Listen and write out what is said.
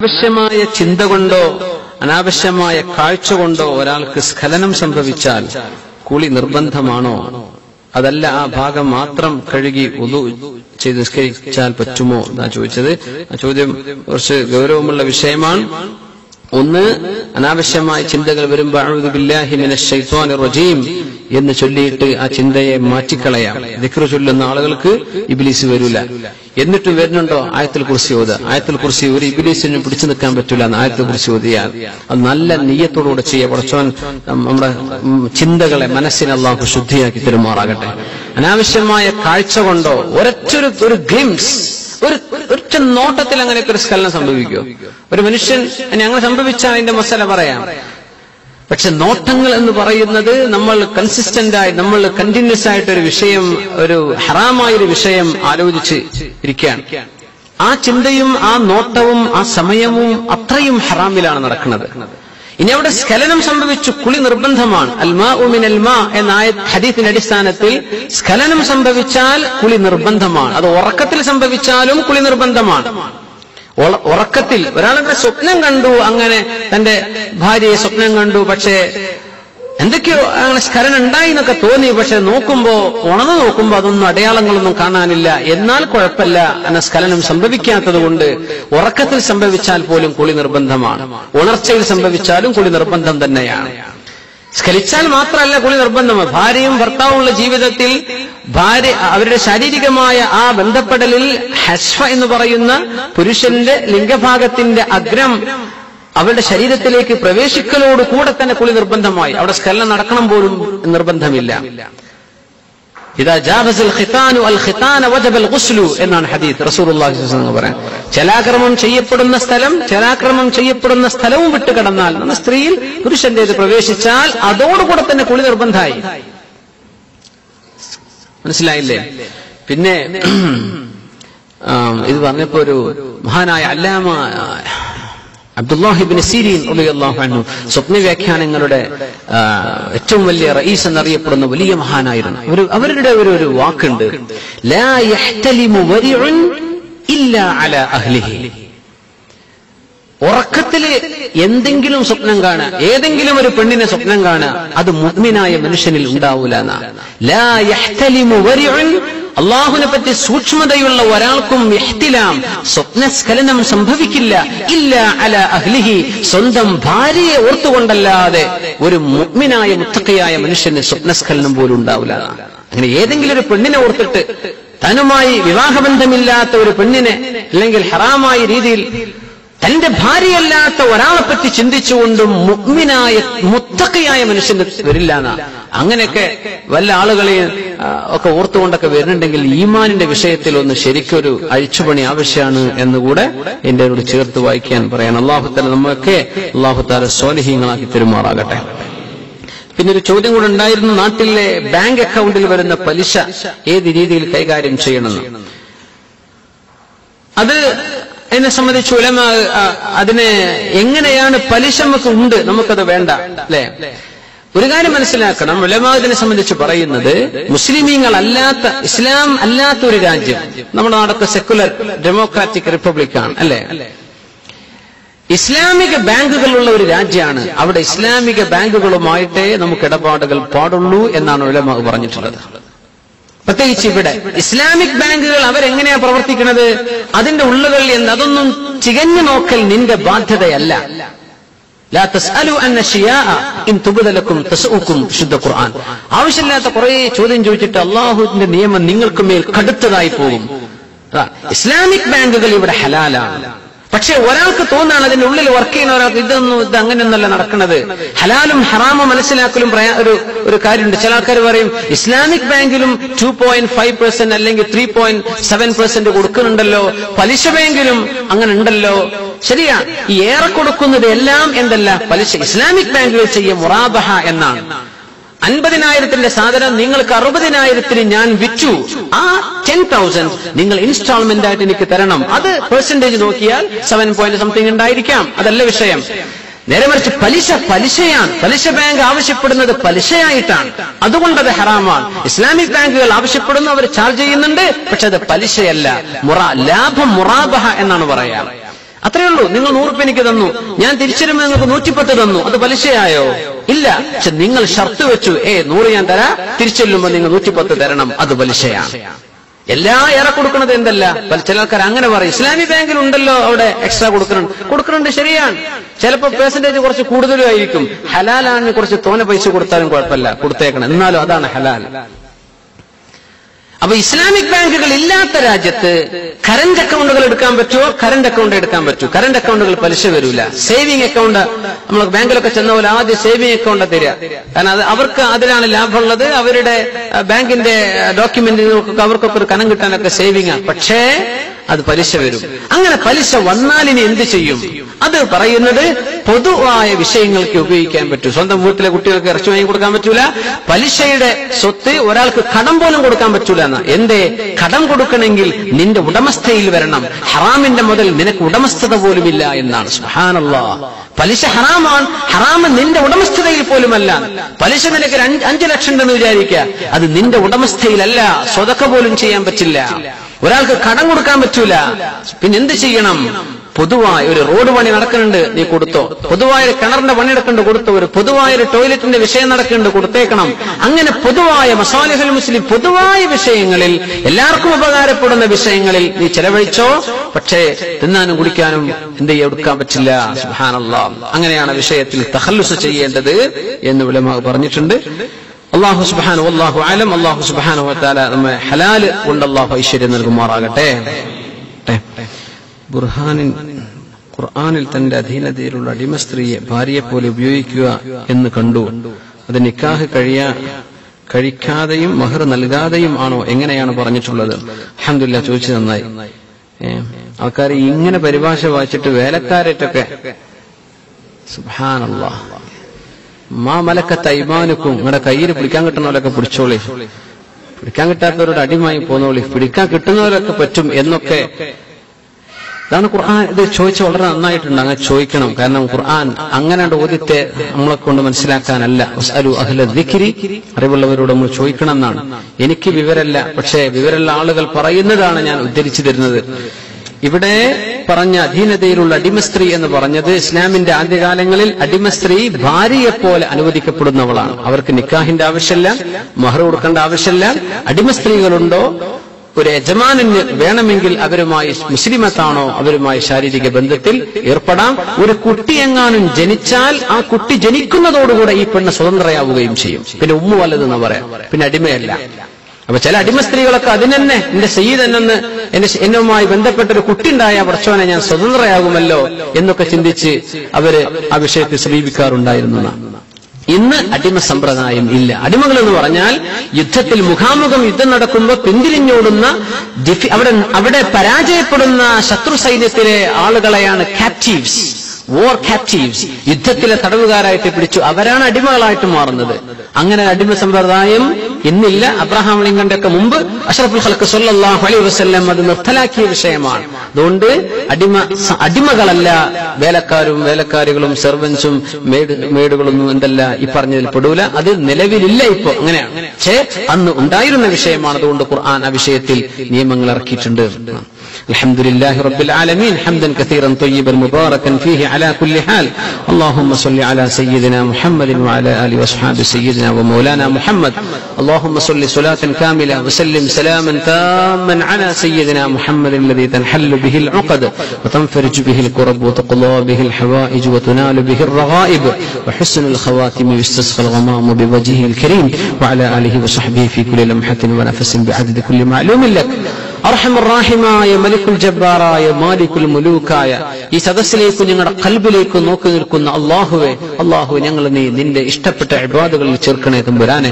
അനാവശ്യമായ ചിന്ത കൊണ്ടോ അനാവശ്യമായ കാഴ്ച കൊണ്ടോ ഒരാൾക്ക് സ്ഖലനം സംഭവിച്ചാൽ കുളി നിർബന്ധമാണോ? അതല്ല ആ ഭാഗം മാത്രം കഴുകി വുളു ചെയ്ത് നിസ്കരിച്ചാൽ പറ്റുമോ എന്നാ ചോദിച്ചത്. ആ ചോദ്യം കുറച്ച് ഗൗരവമുള്ള വിഷയമാണ്. ഒന്ന്, അനാവശ്യമായ ചിന്തകൾ വരുമ്പോൾ അഊദു ബില്ലാഹി മിനശ് ശൈത്വാനിർ റജീം എന്ന് ചൊല്ലിയിട്ട് ആ ചിന്തയെ മാറ്റിക്കളയാം. ദിക്ർ ചൊല്ലുന്ന ആളുകൾക്ക് ഇബ്ലീസ് വരില്ല. എന്നിട്ടും വരുന്നുണ്ടോ ആയത്തുൽ കുർസി ഓതുക. ആയത്തുൽ കുർസി ഒരു ഇബ്ലീസിന് പിടിച്ചു നിൽക്കാൻ പറ്റില്ല എന്ന് ആയത്തുൽ കുർസി ഓതിയാൽ അത് നല്ല നിയ്യത്തോടുകൂടെ ചെയ്യുക. കുറച്ചോൻ നമ്മുടെ ചിന്തകളെ മനസ്സിനെ അല്ലാഹു ശുദ്ധിയാക്കി തരുമാറാകട്ടെ. അനാവശ്യമായ കാഴ്ച കൊണ്ടോ ഒരു ഗ്ലിംസ്, ഒറ്റ നോട്ടത്തിൽ അങ്ങനെയൊക്കെ ഒരു സ്ഖലനം സംഭവിക്കുമോ? ഒരു മനുഷ്യൻ അങ്ങനെ സംഭവിച്ചാൽ അതിന്റെ മസല പറയാം. പക്ഷെ നോട്ടങ്ങൾ എന്ന് പറയുന്നത് നമ്മൾ കൺസിസ്റ്റന്റായി, നമ്മൾ കണ്ടിന്യൂസ് ആയിട്ട് ഒരു വിഷയം, ഒരു ഹറാമായൊരു വിഷയം ആലോചിച്ച് ഇരിക്കുകയാണ്. ആ ചിന്തയും ആ നോട്ടവും ആ സമയവും അത്രയും ഹറാമിലാണ് നടക്കുന്നത്. ഇനി അവിടെ സ്ഖലനം സംഭവിച്ചു, കുളി നിർബന്ധമാണ്. അൽമാഉ മിനൽ മാ എന്ന ഹദീസിന്റെ അടിസ്ഥാനത്തിൽ സ്ഖലനം സംഭവിച്ചാൽ കുളി നിർബന്ധമാണ്. അത് ഉറക്കത്തിൽ സംഭവിച്ചാലും കുളി നിർബന്ധമാണ്. ഉറക്കത്തിൽ ഒരാളങ്ങനെ സ്വപ്നം കണ്ടു, അങ്ങനെ തന്റെ ഭാര്യയെ സ്വപ്നം കണ്ടു, പക്ഷേ എന്തൊക്കെയോ അങ്ങനെ സ്ഖലനം ഉണ്ടായി എന്നൊക്കെ തോന്നി, പക്ഷെ ഉണർന്നു നോക്കുമ്പോ അതൊന്നും അടയാളങ്ങളൊന്നും കാണാനില്ല. എന്നാൽ കുഴപ്പമില്ല, എന്ന സ്ഖലനം സംഭവിക്കാത്തത് കൊണ്ട് ഉറക്കത്തിൽ സംഭവിച്ചാൽ പോലും കുളി നിർബന്ധമാണ്. ഉണർച്ചയിൽ സംഭവിച്ചാലും കുളി നിർബന്ധം തന്നെയാണ്. സ്ഖലിച്ചാൽ മാത്രമല്ല കുളി നിർബന്ധമാണ്. ഭാര്യയും ഭർത്താവുമുള്ള ജീവിതത്തിൽ അവരുടെ ശാരീരികമായ ആ ബന്ധപ്പെടലിൽ ഹസ്ഫ എന്ന് പറയുന്ന പുരുഷന്റെ ലിംഗഭാഗത്തിന്റെ അഗ്രം അവരുടെ ശരീരത്തിലേക്ക് പ്രവേശിക്കലോട് കൂടെ തന്നെ കുളി നിർബന്ധമായി. അവിടെ സ്ഖലനം നടക്കണം പോലും നിർബന്ധമില്ല. ഇദാ ജാവസൽ ഖിതാനു അൽ ഖിതാന വജബൽ ഗുസ്ലു എന്നാണ് ഹദീസ്. റസൂലുള്ളാഹി സ്വല്ലല്ലാഹു അലൈഹി വസല്ലം പറയാൻ, ചലാക്രമം ചെയ്യപ്പെടുന്ന സ്ഥലവും വിട്ടുകടന്നാൽ എന്ന സ്ത്രീയിൽ പുരുഷന്റേത് പ്രവേശിച്ചാൽ അതോടുകൂടെ തന്നെ കുളി നിർബന്ധമായി. മനസ്സിലായില്ലേ? പിന്നെ ഇത് പറഞ്ഞപ്പോ ഒരു മഹാനായ അല്ലാമ അബ്ദുല്ലാഹി ഇബ്നു സീരീൻ റളിയല്ലാഹു അൻഹു സ്വപ്ന വ്യാഖ്യാനങ്ങളുടെ ഏറ്റവും വലിയ റഈസ് എന്നറിയപ്പെടുന്ന വലിയ മഹാനായിരുന്നു. അവരുടെ ഒരു വാക്കുണ്ട്, ലാ യഹ്തലിമു വരിഉൻ ഇല്ലാ അലാ അഹ്ലിഹി. ഉറക്കത്തില് എന്തെങ്കിലും സ്വപ്നം കാണുക, ഏതെങ്കിലും ഒരു പെണ്ണിനെ സ്വപ്നം കാണുക, അത് മുഅ്മിനായ മനുഷ്യനിൽ ഉണ്ടാവൂല എന്നാ. ലാ യഹ്തലിമു വരിഉൻ, അള്ളാഹുവിനെ പറ്റി സൂക്ഷ്മതയുള്ള ഒരാൾക്കും ഇഹ്തിലാം, സ്വപ്നസ്ഖലനം സംഭവിക്കില്ല, ഇല്ല അല അഹ്ലിഹി, സ്വന്തം ഭാര്യയെ ഓർത്തുകൊണ്ടല്ലാതെ ഒരു മുഅ്മിനായ മുത്തഖിയായ മനുഷ്യന് സ്വപ്നസ്ഖലനം പോലും ഉണ്ടാവില്ല. അങ്ങനെ ഏതെങ്കിലും ഒരു പെണ്ണിനെ ഓർത്തിട്ട്, തനുമായി വിവാഹബന്ധമില്ലാത്ത ഒരു പെണ്ണിനെ, അല്ലെങ്കിൽ ഹറാമായ രീതിയിൽ തന്റെ ഭാര്യയല്ലാത്ത ഒരാളെ പറ്റി ചിന്തിച്ചുകൊണ്ടും മുഅ്മിനായ മുത്തഖിയായ മനുഷ്യന് വരില്ല എന്നാ. അങ്ങനെയൊക്കെ വല്ല ആളുകളെയും ഒക്കെ ഓർത്തുകൊണ്ടൊക്കെ വരുന്നുണ്ടെങ്കിൽ ഈമാനിന്റെ വിഷയത്തിൽ ഒന്ന് ശരിക്കൊരു അഴിച്ചുപണി ആവശ്യമാണ് എന്നുകൂടെ എന്റെ കൂടെ ചേർത്ത് വായിക്കാൻ പറയാൻ. അല്ലാഹു തആല നമ്മയൊക്കെ അല്ലാഹു തആല സ്വാലിഹീങ്ങളാക്കി തരുമാറാകട്ടെ. പിന്നെ ഒരു ചോദ്യം കൂടെ ഉണ്ടായിരുന്നു, നാട്ടിലെ ബാങ്ക് അക്കൗണ്ടിൽ വരുന്ന പലിശ ഏത് രീതിയിൽ കൈകാര്യം ചെയ്യണമെന്ന്. അത് എന്നെ സംബന്ധിച്ച് ഉലമാ അതിന് എങ്ങനെയാണ് പലിശ ഉണ്ട്, നമുക്കത് വേണ്ട അല്ലെ? ഒരു കാര്യം മനസ്സിലാക്കണം, ഉലമാ ഇതിനെ സംബന്ധിച്ച് പറയുന്നത് മുസ്ലിമീങ്ങളല്ലാത്ത, ഇസ്ലാം അല്ലാത്ത ഒരു രാജ്യം, നമ്മുടെ നാടൊക്കെ സെക്കുലർ ഡെമോക്രാറ്റിക് റിപ്പബ്ലിക്കാണ് അല്ലെ? ഇസ്ലാമിക ബാങ്കുകളുള്ള ഒരു രാജ്യമാണ്. അവിടെ ഇസ്ലാമിക ബാങ്കുകളുമായിട്ടേ നമുക്ക് ഇടപാടുകൾ പാടുള്ളൂ എന്നാണ് ഉലമാ പറഞ്ഞിട്ടുള്ളത്. പ്രത്യേകിച്ച് ഇവിടെ ഇസ്ലാമിക് ബാങ്കുകൾ അവരെങ്ങനെയാ പ്രവർത്തിക്കുന്നത്, അതിന്റെ ഉള്ളുകൾ അതൊന്നും ചികഞ്ഞു നോക്കൽ നിന്റെ ബാധ്യതയല്ല. ലാ തസ്അലു അൻ അശ്യാഅ ഇൻ തുബ്ദ ലക്കും തസ്ഉകും, വിശുദ്ധ ഖുർആൻ. ആവശ്യമില്ലാത്ത കുറെ ചോദ്യം ചോദിച്ചിട്ട് അള്ളാഹുവിന്റെ നിയമം നിങ്ങൾക്ക് മേൽ കടുത്തതായി പോകും. ഇസ്ലാമിക് ബാങ്കുകൾ ഇവിടെ ഹലാലാണ്. പക്ഷെ ഒരാൾക്ക് തോന്നാണ്, അതിന്റെ ഉള്ളിൽ വർക്ക് ചെയ്യുന്ന ഒരാൾക്ക് ഇത് അങ്ങനെയൊന്നല്ല നടക്കുന്നത്. ഹലാലും ഹറാമും മനസ്സിലാക്കലും ഒരു കാര്യമുണ്ട്. ചില ആൾക്കാർ പറയും ഇസ്ലാമിക് ബാങ്കിലും 2.5% അല്ലെങ്കിൽ 3.7% കൊടുക്കുന്നുണ്ടല്ലോ, പലിശ ബാങ്കിലും അങ്ങനെ ഉണ്ടല്ലോ. ശരിയാ, ഈ ഏറെ കൊടുക്കുന്നത് എല്ലാം എന്തല്ല പലിശ. ഇസ്ലാമിക് ബാങ്കുകൾ ചെയ്യ മുറാബഹ എന്നാണ്. 50,000 സാധനം നിങ്ങൾക്ക് 60,000 ഞാൻ വിറ്റു, ആ 10,000 നിങ്ങൾ ഇൻസ്റ്റാൾമെന്റ് ആയിട്ട് എനിക്ക് തരണം. അത് പെർസെന്റേജ് നോക്കിയാൽ 7 ഉണ്ടായിരിക്കാം, അതല്ല വിഷയം. നേരെ മറിച്ച് പലിശയാണ്. പലിശ ബാങ്ക് ആവശ്യപ്പെടുന്നത് പലിശയായിട്ടാണ്, അതുകൊണ്ടത് ഹറാമാണ്. ഇസ്ലാമിക് ബാങ്കുകൾ ആവശ്യപ്പെടുന്നു, അവർ ചാർജ് ചെയ്യുന്നുണ്ട്, പക്ഷെ അത് പലിശയല്ല, ലാഭം മുറാബഹ എന്നാണ് പറയാം. അത്രയേ ഉള്ളൂ. നിങ്ങൾ 100 രൂപ എനിക്ക് തന്നു, ഞാൻ തിരിച്ചുവരുമ്പോൾ നിങ്ങൾക്ക് 110 തന്നു, അത് പലിശയായോ? ഇല്ല. പക്ഷെ നിങ്ങൾ ഷർത്ത് വെച്ചു, 100 ഞാൻ തരാം, തിരിച്ചെല്ലുമ്പോൾ നിങ്ങൾ 110 തരണം, അത് പലിശയാണ്. ഏറെ കൊടുക്കുന്നത് എന്തല്ല. ചില ആൾക്കാർ അങ്ങനെ പറയും, ഇസ്ലാമിക് ബാങ്കിൽ ഉണ്ടല്ലോ അവിടെ എക്സ്ട്രാ കൊടുക്കുന്നുണ്ട്, ശരിയാണ്. ചിലപ്പോൾ പെർസെന്റേജ് കുറച്ച് കൂടുതലും ആയിരിക്കും. ഹലാലാണ്, കുറച്ച് തോനെ പൈസ കൊടുത്താലും കുഴപ്പമില്ല, കൊടുത്തേക്കണം, എന്നാലും അതാണ് ഹലാൽ. അപ്പൊ ഇസ്ലാമിക് ബാങ്കുകൾ ഇല്ലാത്ത രാജ്യത്ത് കറന്റ് അക്കൗണ്ടുകൾ എടുക്കാൻ പറ്റുമോ? കറന്റ് അക്കൗണ്ട് എടുക്കാൻ പറ്റൂ. കറന്റ് അക്കൗണ്ടുകൾ പലിശ വരൂല. സേവിംഗ് അക്കൗണ്ട് നമ്മൾ ബാങ്കിലൊക്കെ ചെന്ന പോലെ ആദ്യം സേവിംഗ് അക്കൗണ്ട് തരിക. കാരണം അവർക്ക് അതിലാണ് ലാഭമുള്ളത്. അവരുടെ ബാങ്കിന്റെ ഡോക്യുമെന്റുകൾക്കൊക്കെ അവർക്കൊക്കെ ഒരു കനം കിട്ടാനൊക്കെ സേവിംഗ് ആണ്. പക്ഷേ അത് പലിശ വരും. അങ്ങനെ പലിശ വന്നാൽ ഇനി എന്ത് ചെയ്യും? അത് പറയുന്നത് പൊതുവായ വിഷയങ്ങൾക്ക് ഉപയോഗിക്കാൻ പറ്റും. സ്വന്തം വീട്ടിലെ കുട്ടികൾക്ക് ഇറച്ചി വാങ്ങി കൊടുക്കാൻ പറ്റൂല. പലിശയുടെ സ്വത്ത് ഒരാൾക്ക് കടം പോലും കൊടുക്കാൻ പറ്റൂല. എന്തേ? കടം കൊടുക്കണമെങ്കിൽ നിന്റെ ഉടമസ്ഥയിൽ വരണം. ഹറാമിന്റെ മുതൽ നിനക്ക് ഉടമസ്ഥത പോലുമില്ല എന്നാണ്. സുബ്ഹാനല്ലാഹ്. പലിശ ഹറാമാണ്. ഹറാമ് നിന്റെ ഉടമസ്ഥതയിൽ പോലുമല്ല. പലിശ നിനക്ക് 5 ലക്ഷം ഉണ്ടെന്ന് വിചാരിക്കുക, അത് നിന്റെ ഉടമസ്ഥയിലല്ല. സ്വതക്ക പോലും ചെയ്യാൻ പറ്റില്ല. ഒരാൾക്ക് കടം കൊടുക്കാൻ പറ്റൂല. പിന്നെ എന്ത് ചെയ്യണം? പൊതുവായ ഒരു റോഡ് പണി നടക്കുന്നുണ്ട്, നീ കൊടുത്തോ. പൊതുവായ ഒരു കിണറിന്റെ പണി നടക്കുന്നുണ്ട്, കൊടുത്തോ. ഒരു പൊതുവായ ഒരു ടോയ്ലറ്റിന്റെ വിഷയം നടക്കുന്നുണ്ട്, കൊടുത്തേക്കണം. അങ്ങനെ പൊതുവായ മസാലിഹുൽ മുസ്ലിം, പൊതുവായ വിഷയങ്ങളിൽ, എല്ലാവർക്കും ഉപകാരപ്പെടുന്ന വിഷയങ്ങളിൽ നീ ചെലവഴിച്ചോ. പക്ഷേ തിന്നാനും കുടിക്കാനും എന്ത് എടുക്കാൻ പറ്റില്ല. സുബ്ഹാനല്ലാഹ്. അങ്ങനെയാണ് വിഷയത്തിൽ തഖല്ലുസ് ചെയ്യേണ്ടത് എന്ന് ഉലമാ പറഞ്ഞിട്ടുണ്ട്. അല്ലാഹു സുബ്ഹാനഹു വല്ലാഹു അലം. അല്ലാഹു സുബ്ഹാനഹു വ തആല നമ്മെ ഹലാൽ കൊണ്ട് അല്ലാഹു ഐശ്വര്യം നൽകുമാറാകട്ടെ. ഖുർആനിൽ തന്റെ അധീനതയിലുള്ള അടിമ സ്ത്രീയെ ഭാര്യയെ പോലെ ഉപയോഗിക്കുക എന്ന് കണ്ടു. അത് നിക്കാഹ് കഴിക്കാതെയും മഹർ നൽകാതെയും ആണോ? എങ്ങനെയാണ് പറഞ്ഞിട്ടുള്ളത്? അൽഹംദുലില്ലാഹ്, ചോദിച്ചു നന്നായി. ആൾക്കാർ ഇങ്ങനെ പരിഭാഷ വായിച്ചിട്ട് വേലക്കാരായിട്ടൊക്കെ സുബ്ഹാനല്ലാഹ്, മാ മലക്കത്ത് അയ്മാനുക്കും, നിങ്ങളുടെ കയ്യിൽ പിടിക്കാൻ കിട്ടുന്നവരൊക്കെ പിടിച്ചോളി, പിടിക്കാൻ കിട്ടാത്തവരോട് അടിമായി പോന്നോളി, പിടിക്കാൻ കിട്ടുന്നവരൊക്കെ പറ്റും എന്നൊക്കെ. ഇതാണ് ഖുർആൻ. ഇത് ചോദിച്ച് വളരെ നന്നായിട്ടുണ്ട്. അങ്ങനെ ചോദിക്കണം. കാരണം ഖുർആൻ അങ്ങനെ ഓദ്യത്തെ നമ്മളെ കൊണ്ട് മനസ്സിലാക്കാനല്ല. വസ്അലു അഹ്ല ദിക്രി, അറിവുള്ളവരോട് നമ്മൾ ചോദിക്കണം എന്നാണ്. എനിക്ക് വിവരമല്ല, പക്ഷേ വിവരമുള്ള ആളുകൾ പറയുന്നതാണ് ഞാൻ ഉദ്ധരിച്ചു തരുന്നത്. ഇവിടെ പറഞ്ഞ അധീനതയിലുള്ള അടിമസ്ത്രീ എന്ന് പറഞ്ഞത് ഇസ്ലാമിന്റെ ആദ്യകാലങ്ങളിൽ അടിമസ്ത്രീ ഭാര്യയെപ്പോലെ അനുവദിക്കപ്പെടുന്നവളാണ്. അവർക്ക് നിക്കാഹിന്റെ ആവശ്യമില്ല, മഹർ കൊടുക്കേണ്ട ആവശ്യമില്ല. അടിമസ്ത്രീകളുണ്ടോ? ഒരു യജമാനന് വേണമെങ്കിൽ അവരുമായി മുസ്ലിമത്താണോ അവരുമായി ശാരീരിക ബന്ധത്തിൽ ഏർപ്പെടാം. ഒരു കുട്ടി എങ്ങാനും ജനിച്ചാൽ ആ കുട്ടി ജനിക്കുന്നതോടുകൂടെ ഈ പെണ്ണ് സ്വതന്ത്രയാവുകയും ചെയ്യും. പിന്നെ ഉമ്മു വല്ലതെന്ന് പറയാം, പിന്നെ അടിമയല്ല. അപ്പൊ ചില അടിമ സ്ത്രീകളൊക്കെ അതിനെന്നെ എന്റെ സയ്യിദ് എന്നുമായി ബന്ധപ്പെട്ടൊരു കുട്ടി ഉണ്ടായ പടച്ചോനെ ഞാൻ സ്വതന്ത്രയാകുമല്ലോ എന്നൊക്കെ ചിന്തിച്ച് അവര് ആ വിഷയത്തെ സമീപിക്കാറുണ്ടായിരുന്നു. ഇന്ന് അടിമ സമ്പ്രദായം ഇല്ല. അടിമകൾ എന്ന് പറഞ്ഞാൽ യുദ്ധത്തിൽ മുഖാമുഖം യുദ്ധം നടക്കുമ്പോൾ പിന്തിരിഞ്ഞോടുന്ന, അവിടെ പരാജയപ്പെടുന്ന ശത്രു സൈന്യത്തിലെ ആളുകളെയാണ് ക്യാപ്റ്റീവ്സ്, വോർ ക്യാപ്റ്റീവ്സ്. യുദ്ധത്തിലെ തടവുകാരായിട്ട് പിടിച്ചു, അവരാണ് അടിമകളായിട്ട് മാറുന്നത്. അങ്ങനെ അടിമ സമ്പ്രദായം ഇന്നില്ല. അബ്രഹാം ലിങ്കന്റെ ഒക്കെ മുമ്പ് അഷ്റഫുൽ ഖൽഖ് സ്വല്ലല്ലാഹു അലൈഹി വസല്ലം അത് നിർത്തലാക്കിയ വിഷയമാണ്. അതുകൊണ്ട് അടിമകളല്ല വേലക്കാരും വേലക്കാരികളും സെർവൻസും മേടുകളൊന്നും എന്തല്ല ഈ പറഞ്ഞതിൽ പെടൂല. അത് നിലവിലില്ല ഇപ്പോ, അങ്ങനെയാണ്. പക്ഷേ അന്ന് ഉണ്ടായിരുന്ന വിഷയമാണ്. അതുകൊണ്ട് ഖുർആൻ ആ വിഷയത്തിൽ നിയമങ്ങൾ ഇറക്കിയിട്ടുണ്ട്. الحمدلله رب العالمين حمدا كثيرا طيبا مباركا فيه على كل حال. اللهم صل على سيدنا محمد وعلى آله وأصحابه سيدنا ومولانا محمد. اللهم صل صلاة كاملة وسلم سلاما تاما على سيدنا محمد الذي تنحل به العقد وتنفرج به الكرب وتقضى به الحوائج وتنال به الرغائب وحسن الخواتم يستسقى الغمام بوجهه الكريم وعلى آله وصحبه في كل لمحة ونفس بعدد كل معلوم لك. അർഹമറാഹിമായ മലിക്കുൽ ജബ്ബാറായ മാലിക്കുൽ മുലൂക്കായ ഈ സദസ്സിലേക്ക് ഞങ്ങളുടെ ഖൽബിലേക്ക് നോക്കി നിൽക്കുന്ന അല്ലാഹുവേ, ഞങ്ങൾ നീ നിന്റെ ഇഷ്ടപ്പെട്ട ഇബാദത്തുകളിൽ ചേർക്കണേ തമ്പുരാനെ.